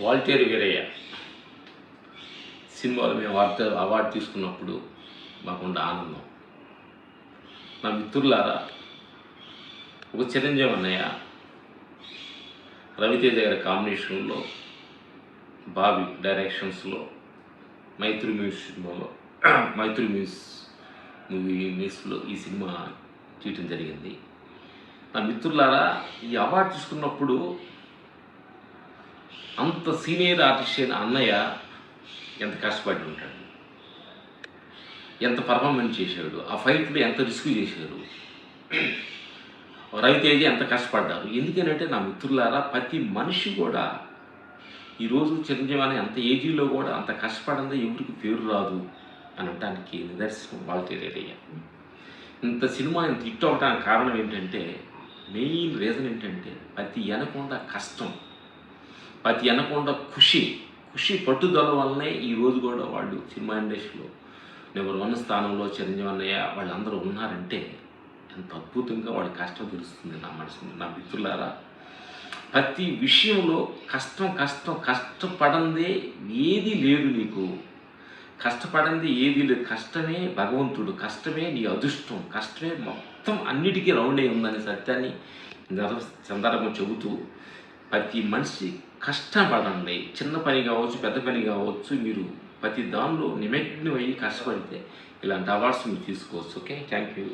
వాల్తేరు వీరయ్య సినిమాలో మేము అవార్డు తీసుకున్నప్పుడు మాకుండే ఆనందం. నా మిత్రులారా, ఒక చిరంజీవి అన్నయ్య రవితేజ గారి కాంబినేషన్లో, బాబీ డైరెక్షన్స్లో మైత్రి మ్యూజిక్ సినిమాలో మైత్రి మూవీస్లో ఈ సినిమా చేయటం జరిగింది. నా మిత్రులారా, ఈ అవార్డు తీసుకున్నప్పుడు అంత సీనియర్ ఆర్టిస్ట్ అయిన అన్నయ్య ఎంత కష్టపడి ఉంటాడు, ఎంత పర్ఫార్మెన్స్ చేశాడు, ఆ ఫైట్లో ఎంత రిస్క్ చేశారు, రవితేజ ఎంత కష్టపడ్డారు. ఎందుకనంటే నా మిత్రులారా, ప్రతి మనిషి కూడా ఈరోజు చిరంజీవి అనే అంత ఏజీలో కూడా అంత కష్టపడిందే ఎవరికి పేరు రాదు అని అనటానికి నిదర్శనం వాల్తేరు వీరయ్య. ఇంత సినిమా ఇంత హిట్ అవడానికి కారణం ఏంటంటే, మెయిన్ రీజన్ ఏంటంటే ప్రతి వెనకుండా కష్టం, ప్రతి వెనకుండా ఖుషి పట్టుదల వల్లనే ఈరోజు కూడా వాళ్ళు సినిమా ఇండస్ట్రీలో నెంబర్ 1 స్థానంలో చిరంజీవి అన్నయ్య వాళ్ళందరూ ఉన్నారంటే ఎంత అద్భుతంగా వాళ్ళ కష్టం తెలుస్తుంది నా మనసు. నా మిత్రులారా, ప్రతి విషయంలో కష్టపడందే ఏది లేదు. నీకు కష్టపడంది ఏది లేదు. కష్టమే భగవంతుడు, కష్టమే నీ అదృష్టం, కష్టమే మొత్తం అన్నిటికీ రౌండ్ అయి ఉందనే సత్యాన్ని సందర్భం చెబుతూ, ప్రతి మనిషి కష్టపడండి. చిన్న పని కావచ్చు, పెద్ద పని కావచ్చు, మీరు ప్రతి దానిలో నిమగ్నం అయ్యి కష్టపడితే ఇలాంటి అవార్డ్స్ మీరు తీసుకోవచ్చు. Okay, thank you.